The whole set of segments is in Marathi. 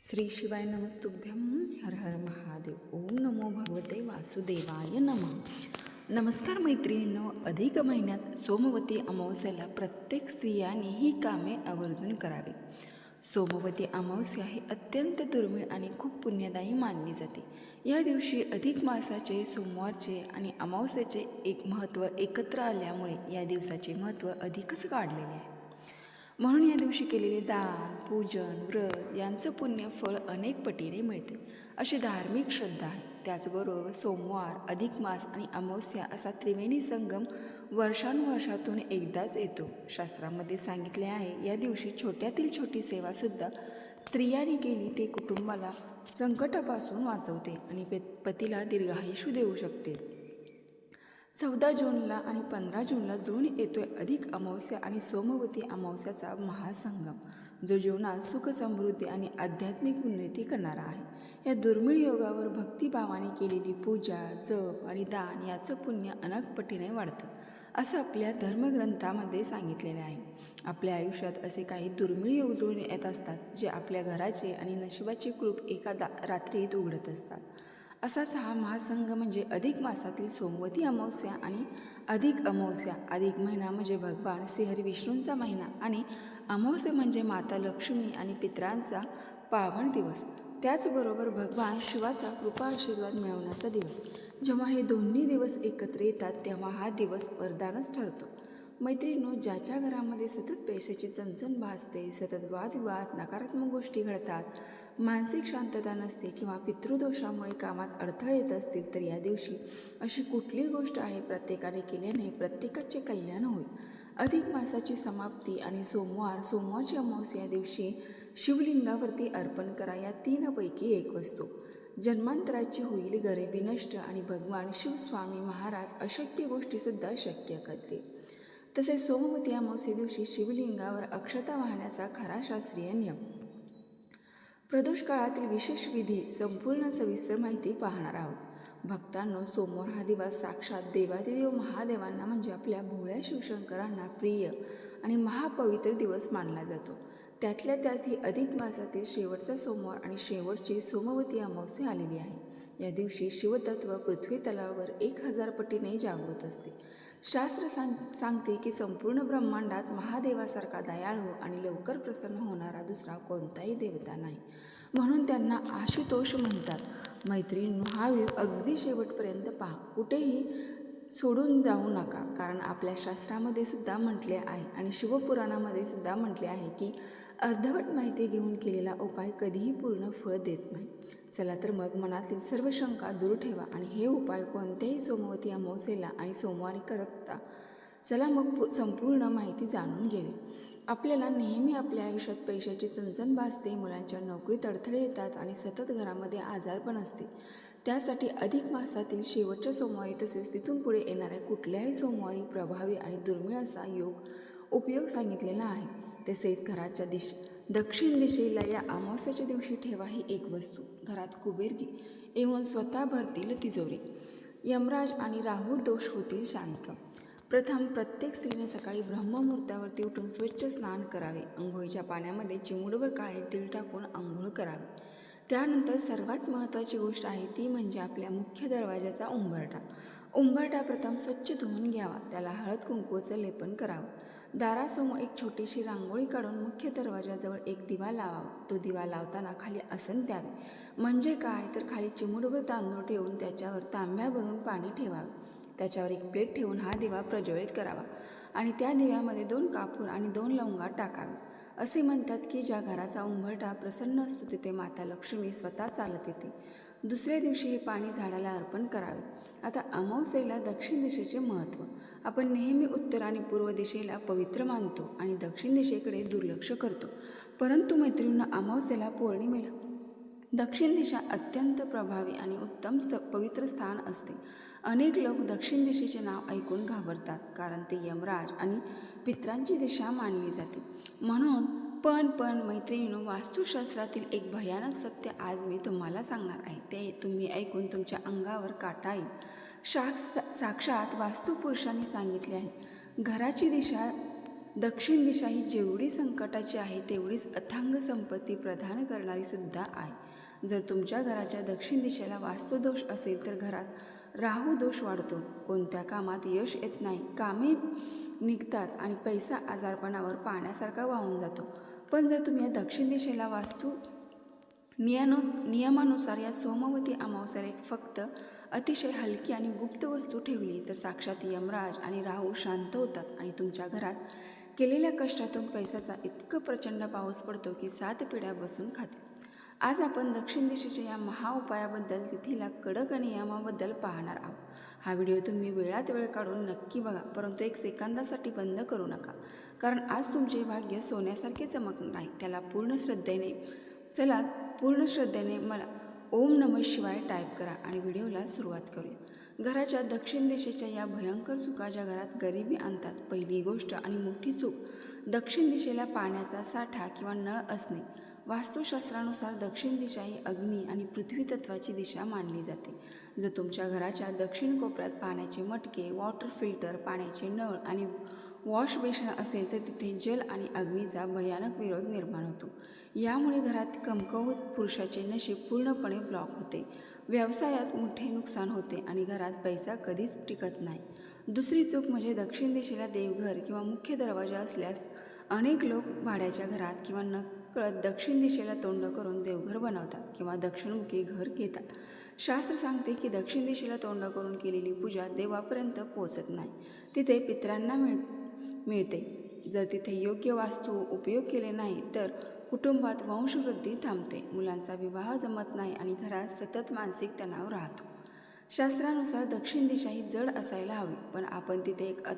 श्री शिवाय नमस्तुभ्यं. हर हर महादेव. ओम नमो भगवते वासुदेवाय नमः. नमस्कार मैत्रिणींनो. अधिक महिन्यात सोमवती अमावस्येला प्रत्येक स्त्रियांनी ही कामे आवर्जून करावी. सोमवती अमावस्या ही अत्यंत दुर्मिळ आणि खूप पुण्यदायी मानली जाते. या दिवशी अधिक मासाचे, सोमवारचे आणि अमावस्येचे एक महत्त्व एकत्र आल्यामुळे या दिवसाचे महत्त्व अधिकच वाढलेले आहे. म्हणून या दिवशी केलेले दान, पूजन, व्रत यांचं पुण्य फळ अनेक पटीने मिळते, अशी धार्मिक श्रद्धा आहे. त्याचबरोबर सोमवार, अधिक मास आणि अमावस्या असा त्रिवेणी संगम वर्षानुवर्षातून एकदाच येतो. शास्त्रामध्ये सांगितले आहे, या दिवशी छोट्यातील छोटी सेवासुद्धा स्त्रियांनी केली ते कुटुंबाला संकटापासून वाचवते आणि पतीला दीर्घायुष्य देऊ शकते. 14 जूनला आणि 15 जूनला जुळून येतोय अधिक अमावस्या आणि सोमवती अमावस्याचा महासंगम, जो जीवनात सुख, समृद्धी आणि आध्यात्मिक उन्नती करणारा आहे. या दुर्मिळ योगावर भक्तिभावाने केलेली पूजा, जप आणि दान याचं पुण्य अनेक पटीने वाढतं, असं आपल्या धर्मग्रंथामध्ये सांगितलेले आहे. आपल्या आयुष्यात असे काही दुर्मिळ योग जुळून येत असतात, जे आपल्या घराचे आणि नशिबाचे कुलूप एका रात्रीत उघडत असतात. असाच हा महासंघ म्हणजे अधिक मासातील सोमवती अमावस्या आणि अधिक अमावस्या. अधिक महिना म्हणजे भगवान श्रीहरी विष्णूंचा महिना आणि अमावस्या म्हणजे माता लक्ष्मी आणि पितरांचा पावन दिवस. त्याचबरोबर भगवान शिवाचा कृपा आशीर्वाद मिळवण्याचा दिवस. जेव्हा हे दोन्ही दिवस एकत्र येतात तेव्हा हा दिवस वरदानच ठरतो. मैत्रिणींनो, ज्याच्या घरामध्ये सतत पैशाची चणचण भासते, सतत वादविवाद, नकारात्मक गोष्टी घडतात, मानसिक शांतता नसते किंवा पितृदोषामुळे कामात अडथळे येत असतील, तर या दिवशी अशी कुठली गोष्ट आहे प्रत्येकाने केल्याने प्रत्येकाचे कल्याण होईल. अधिक मासाची समाप्ती आणि सोमवारची अमावस्या या दिवशी शिवलिंगावरती अर्पण करा. या तीनपैकी एक वस्तू जन्मांतराची होईल, गरिबी नष्ट आणि भगवान शिवस्वामी महाराज अशक्य गोष्टीसुद्धा शक्य करते. तसेच सोमवती अमावस्ये दिवशी शिवलिंगावर अक्षता वाहण्याचा खरा शास्त्रीय नियम. प्रदोष काळातील विशेष विधी संपूर्ण सविस्तर माहिती पाहणार आहोत. भक्तांनो, सोमवार हा दिवस साक्षात देवादिदेव महादेवांना म्हणजे आपल्या भोळ्या शिवशंकरांना प्रिय आणि महापवित्र दिवस मानला जातो. त्यातल्या त्यात ही अधिक मासातील शेवटचा सोमवार आणि शेवटची सोमवती अमावस्या आलेली आहे. या दिवशी शिवतत्व पृथ्वी तलावर 1000 पटीने जागृत असते. शास्त्र सांगते की संपूर्ण ब्रह्मांडात महादेवासारखा दयाळू आणि लवकर प्रसन्न होणारा दुसरा कोणताही देवता नाही, म्हणून त्यांना आशुतोष म्हणतात. मैत्रिणींनो, हा व्हिडिओ अगदी शेवटपर्यंत पहा, कुठेही सोडून जाऊ नका, कारण आपल्या शास्त्रामध्ये सुद्धा म्हटले आहे आणि शिवपुराणामध्ये सुद्धा म्हटले आहे की अर्धवट माहिती घेऊन केलेला उपाय कधीही पूर्ण फळ देत नाही. चला तर मग मनातील सर्व शंका दूर ठेवा आणि हे उपाय कोणत्याही सोमवती अमावस्येला आणि सोमवारी करता. चला मग संपूर्ण माहिती जाणून घेऊ. आपल्याला नेहमी आपल्या आयुष्यात पैशाची चणचण भासते, मुलांच्या नोकरीत अडथळे येतात आणि सतत घरामध्ये आजारपण असते. त्यासाठी अधिक मासातील शेवटच्या सोमवारी तसेच तिथून पुढे येणाऱ्या कुठल्याही सोमवारी प्रभावी आणि दुर्मिळ असा उपयोग सांगितलेला आहे. तसेच घराच्या दक्षिण दिशेला या अमावस्याच्या दिवशी ठेवा ही एक वस्तू. घरात कुबेर येऊन स्वतः भरतील तिजोरी. यमराज आणि राहू दोष होतील शांत. प्रथम प्रत्येक स्त्रीने सकाळी ब्रह्ममुहूर्तावरती उठून स्वच्छ स्नान करावे. अंघोळीच्या पाण्यामध्ये चिमूटभर काळे तीळ टाकून अंघोळ करावी. त्यानंतर सर्वात महत्त्वाची गोष्ट आहे ती म्हणजे आपल्या मुख्य दरवाजाचा उंबरठा प्रथम स्वच्छ धुवून घ्यावा. त्याला हळद कुंकूचं लेपन करावं. दारासमोर एक छोटीशी रांगोळी काढून मुख्य दरवाजाजवळ एक दिवा लावावा. तो दिवा लावताना खाली आसन द्यावे. म्हणजे काय तर खाली चिमूटभर तांदूळ ठेवून त्याच्यावर तांब्या भरून पाणी ठेवावे. त्याच्यावर एक प्लेट ठेवून हा दिवा प्रज्वलित करावा आणि त्या दिव्यामध्ये 2 कापूर आणि 2 लवंगा टाकावे. असे म्हणतात की ज्या घराचा उंबरठा प्रसन्न असतो तिथे माता लक्ष्मी स्वतः चालत येते. दुसऱ्या दिवशी हे पाणी झाडाला अर्पण करावे. आता अमावस्येला दक्षिण दिशेचे महत्त्व. आपण नेहमी उत्तर आणि पूर्व दिशेला पवित्र मानतो आणि दक्षिण दिशेकडे दुर्लक्ष करतो, परंतु मैत्रिणींना अमावस्येला, पौर्णिमेला दक्षिण दिशा अत्यंत प्रभावी आणि उत्तम पवित्र स्थान असते. अनेक लोक दक्षिण दिशेचे नाव ऐकून घाबरतात, कारण ते यमराज आणि पितरांची दिशा मानली जाते. म्हणून पण मैत्रिणींनो, वास्तुशास्त्रातील एक भयानक सत्य आज मी तुम्हाला सांगणार आहे. ते तुम्ही ऐकून तुमच्या अंगावर काटा येईल. साक्षात वास्तुपुरुषांनी सांगितले आहे, घराची दिशा दक्षिण दिशा ही जेवढी संकटाची आहे तेवढीच अथांग संपत्ती प्रदान करणारी सुद्धा आहे. जर तुमच्या घराच्या दक्षिण दिशेला वास्तुदोष असेल तर घरात राहू दोष वाढतो, कोणत्या कामात यश येत नाही, कामे निघतात आणि पैसा आजारपणावर पाण्यासारखा वाहून जातो. पण जर तुम्ही या दक्षिण दिशेला वास्तू नियमानुसार या सोमवती अमावस्याला एक फक्त अतिशय हलकी आणि गुप्त वस्तू ठेवली तर साक्षात यमराज आणि राहू शांत होतात आणि तुमच्या घरात केलेल्या कष्टातून पैशाचा इतकं प्रचंड पाऊस पडतो की 7 पिढ्या बसून खाते. आज आपण दक्षिण दिशेच्या या महाउपायाबद्दल, तिथीला कडक नियमाबद्दल पाहणार आहोत. हा व्हिडिओ तुम्ही वेळात वेळ काढून नक्की बघा, परंतु 1 सेकंदासाठी बंद करू नका, कारण आज तुमचे भाग्य सोन्यासारखे चमकणार नाही. त्याला पूर्ण श्रद्धेने मला ओम नमः शिवाय टाईप करा आणि व्हिडिओला सुरुवात करूया. घराच्या दक्षिण दिशेच्या या भयंकर चुका ज्या घरात गरिबी आणतात. पहिली गोष्ट आणि मोठी चूक, दक्षिण दिशेला पाण्याचा साठा किंवा नळ असणे. वास्तुशास्त्रानुसार दक्षिण दिशा ही अग्नी आणि पृथ्वी तत्वाची दिशा मानली जाते. जर तुमच्या घराच्या दक्षिण कोपऱ्यात पाण्याचे मटके, वॉटर फिल्टर, पाण्याचे नळ आणि वॉश बेसिन असेल तर तिथे जल आणि अग्नीचा भयानक विरोध निर्माण होतो. यामुळे घरात कमकुवत पुरुषाचे नशीब पूर्णपणे ब्लॉक होते, व्यवसायात मोठे नुकसान होते आणि घरात पैसा कधीच टिकत नाही. दुसरी चूक म्हणजे दक्षिण दिशेला देवघर किंवा मुख्य दरवाजा असल्यास अनेक लोक भाड्याच्या घरात किंवा नकळत दक्षिण दिशेला तोंड करून देवघर बनवतात किंवा दक्षिणमुखी घर घेतात. शास्त्र सांगते की दक्षिण दिशेला तोंड करून केलेली पूजा देवापर्यंत पोहोचत नाही, तिथे पितरांना मिळते. जर तिथे योग्य वास्तू उपयोग केले नाही तर कुटुंबात वंशवृद्धी थांबते, मुलांचा विवाह जमत नाही आणि घरात सतत मानसिक तणाव राहतो. शास्त्रानुसार दक्षिण दिशा ही जड असायला हवी, पण आपण तिथे एक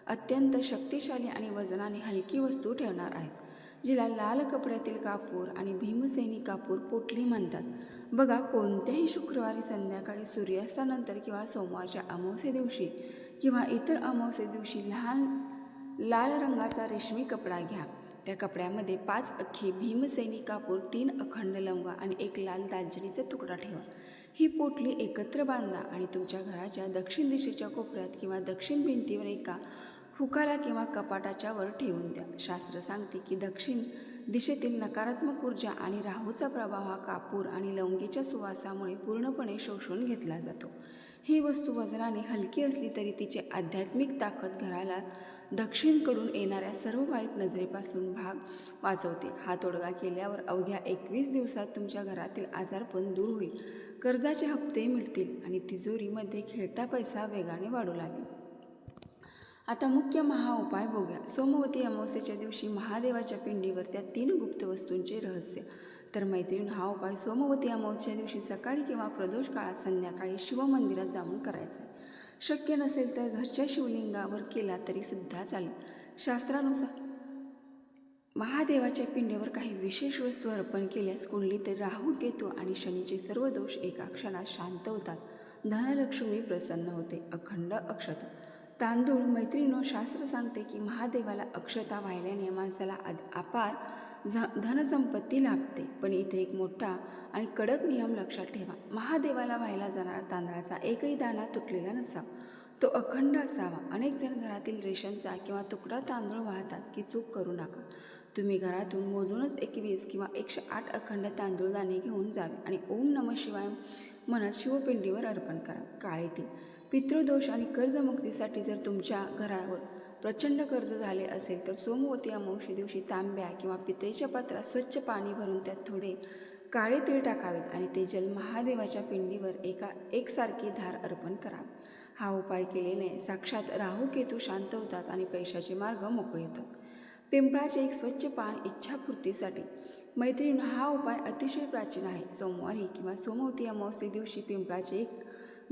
अत्यंत शक्तिशाली आणि वजनाने हलकी वस्तू ठेवणार आहेत, जिला लाल कपड्यातील कापूर आणि भीमसेनी कापूर पोटली म्हणतात. बघा, कोणत्याही शुक्रवारी संध्याकाळी सूर्यास्तानंतर किंवा सोमवारच्या अमावस्ये दिवशी किंवा इतर अमावस्ये दिवशी लाल रंगाचा रेशमी कपडा घ्या. त्या कपड्यामध्ये 5 अख्खे भीमसेनी कापूर, 3 अखंड लवंग आणि 1 लाल दालचिनीचा तुकडा ठेवा. ही पोटली एकत्र बांधा आणि तुमच्या घराच्या दक्षिण दिशेच्या कोपऱ्यात किंवा दक्षिण भिंतीवर एका हुकाला किंवा कपाटाच्या वर ठेवून द्या. शास्त्र सांगते की दक्षिण दिशेतील नकारात्मक ऊर्जा आणि राहूचा प्रभाव हा कापूर आणि लवंगीच्या सुवासामुळे पूर्णपणे शोषून घेतला जातो. ही वस्तू वजनाने हलकी असली तरी तिची आध्यात्मिक ताकद घराला दक्षिणकडून येणाऱ्या सर्व वाईट नजरेपासून वाचवते. हा तोडगा केल्यावर अवघ्या 21 दिवसात तुमच्या घरातील आजारपण दूर होईल, कर्जाचे हप्ते मिळतील आणि तिजोरीमध्ये खेळता पैसा वेगाने वाढू लागेल. आता मुख्य महाउपाय बघूया. सोमवती अमावस्येच्या दिवशी महादेवाच्या पिंडीवर त्या 3 गुप्त वस्तूंचे रहस्य. तर मैत्रीण, हा उपाय सोमवती अमावस्येच्या दिवशी सकाळी किंवा प्रदोष काळात संध्याकाळी शिवमंदिरात जाऊन करायचा आहे. शक्य नसेल तर घरच्या शिवलिंगावर केला तरी सुद्धा चालेल. शास्त्रानुसार महादेवाच्या पिंडीवर काही विशेष वस्तू अर्पण केल्यास कुंडलीतील राहू, केतू आणि शनीचे सर्व दोष एका क्षणात शांत होतात, धनलक्ष्मी प्रसन्न होते. अखंड अक्षता तांदूळ. मैत्रिणींनो, शास्त्र सांगते की महादेवाला अक्षता वाहिल्याने माणसाला अपार धनसंपत्ती लाभते. पण इथे एक मोठा आणि कडक नियम लक्षात ठेवा. महादेवाला वाहिला जाणारा तांदळाचा एकही दाणा तुटलेला नसावा, तो अखंड असावा. अनेक जण घरातील रेशनचा किंवा तुकडा तांदूळ वाहतात की चूक करू नका. तुम्ही घरातून मोजूनच 21 किंवा 108 अखंड तांदूळ दाणे घेऊन जावे आणि ओम नमः शिवाय म्हणत शिवपिंडीवर अर्पण करा. काळे तीळ. पितृदोष आणि कर्जमुक्तीसाठी जर तुमच्या घरावर प्रचंड कर्ज झाले असेल तर सोमवती अमावस्ये दिवशी तांब्या किंवा पितळेच्या पात्रात स्वच्छ पाणी भरून त्यात थोडे काळे तीळ टाकावेत आणि ते जल महादेवाच्या पिंडीवर एकसारखी धार अर्पण करावे. हा उपाय केलेने साक्षात राहू, केतू शांत होतात आणि पैशाचे मार्ग मोकळे होतात. पिंपळाचे एक स्वच्छ पान इच्छापूर्तीसाठी. मैत्रिणी, हा उपाय अतिशय प्राचीन आहे. सोमवारी किंवा सोमवती अमावस्ये दिवशी पिंपळाचे एक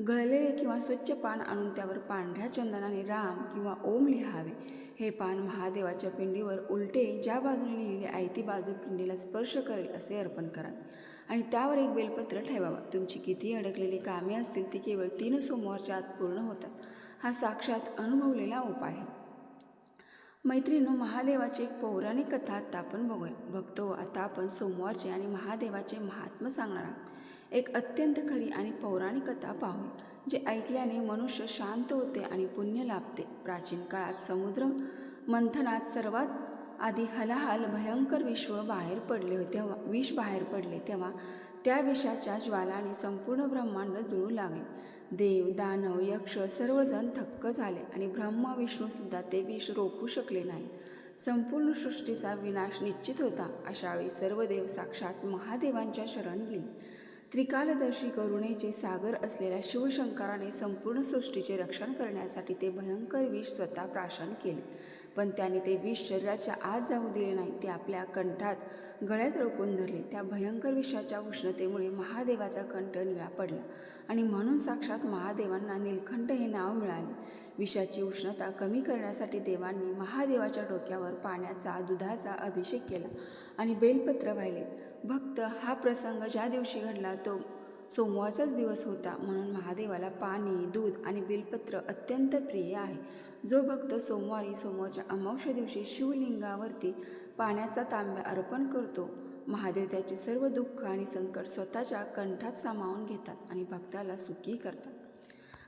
गळलेले किंवा स्वच्छ पान आणून त्यावर पांढऱ्या चंदनाने राम किंवा ओम लिहावे. हे पान महादेवाच्या पिंडीवर उलटे ज्या बाजूने लिहिलेले आहे ती बाजू पिंडीला स्पर्श करेल असे अर्पण करावे आणि त्यावर एक बेलपत्र ठेवावा. तुमची कितीही अडकलेली कामे असतील ती केवळ 3 सोमवारच्या आत पूर्ण होतात. हा साक्षात अनुभवलेला उपाय आहे. मैत्रिणींनो, महादेवाची एक पौराणिक कथा आता आपण बघतो. आता आपण सोमवारचे आणि महादेवाचे महात्म्य सांगणार आहोत. एक अत्यंत खरी आणि पौराणिक कथा पाहू, जे ऐकल्याने मनुष्य शांत होते आणि पुण्य लाभते. प्राचीन काळात समुद्र मंथनात सर्वात आधी हलाहल भयंकर विष बाहेर पडले तेव्हा त्या विषाच्या ज्वालाने संपूर्ण ब्रह्मांड जुळू लागले. देव, दानव, यक्ष सर्वजण थक्क झाले आणि ब्रह्मा विष्णूसुद्धा ते विष रोखू शकले नाही. संपूर्ण सृष्टीचा विनाश निश्चित होता. अशावेळी सर्व देव साक्षात महादेवांच्या शरण गेले. त्रिकालदर्शी करुणेचे सागर असलेल्या शिवशंकराने संपूर्ण सृष्टीचे रक्षण करण्यासाठी ते भयंकर विष स्वतः प्राशन केले. पण त्याने ते विष शरीराच्या आत जाऊ दिले नाही. ते आपल्या कंठात गळ्यात रोखून धरले. त्या भयंकर विषाच्या उष्णतेमुळे महादेवाचा कंठ निळा पडला आणि म्हणून साक्षात महादेवांना नीलकंठ हे नाव मिळाले. विषाची उष्णता कमी करण्यासाठी देवांनी महादेवाच्या डोक्यावर पाण्याचा, दुधाचा अभिषेक केला आणि बेलपत्र वाहिले. भक्त हा प्रसंग ज्या दिवशी घडला तो सोमवारचाच दिवस होता. म्हणून महादेवाला पाणी, दूध आणि बेलपत्र अत्यंत प्रिय आहे. जो भक्त सोमवारच्या अमावस्या दिवशी शिवलिंगावरती पाण्याचा तांब्या अर्पण करतो, महादेव त्याचे सर्व दुःख आणि संकट स्वतःच्या कंठात सामावून घेतात आणि भक्ताला सुखी करतात.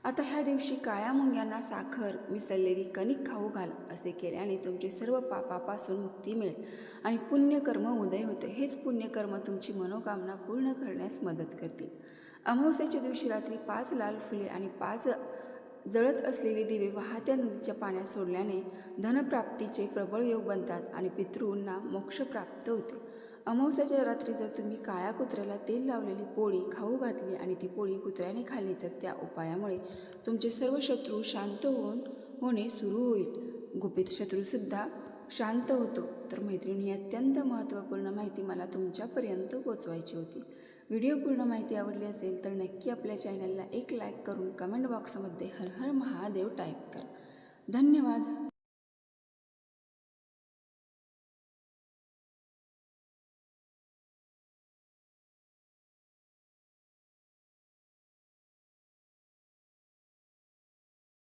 आता ह्या दिवशी काळ्या मुंग्यांना साखर मिसळलेली कणिक खाऊ घाल. असे केल्याने तुमचे सर्व पापापासून मुक्ती मिळेल आणि पुण्यकर्म उदय होते. हेच पुण्यकर्म तुमची मनोकामना पूर्ण करण्यास मदत करतील. अमावस्येच्या दिवशी रात्री 5 लाल फुले आणि 5 जळत असलेले दिवे वाहत्या नदीच्या पाण्यात सोडल्याने धनप्राप्तीचे प्रबळ योग बनतात आणि पितृंना मोक्ष प्राप्त होते. अमावस्याच्या रात्री जर तुम्ही काळ्या कुत्र्याला तेल लावलेली पोळी खाऊ घातली आणि ती पोळी कुत्र्याने खाल्ली तर त्या उपायामुळे तुमचे सर्व शत्रू शांत होणे सुरू होईल. गुपित शत्रूसुद्धा शांत होतो. तर मैत्रिणी, ही अत्यंत महत्त्वपूर्ण माहिती मला तुमच्यापर्यंत पोचवायची होती. व्हिडिओ पूर्ण माहिती आवडली असेल तर नक्की आपल्या चॅनलला एक लाईक करून कमेंट बॉक्समध्ये हर हर महादेव टाईप करा. धन्यवाद.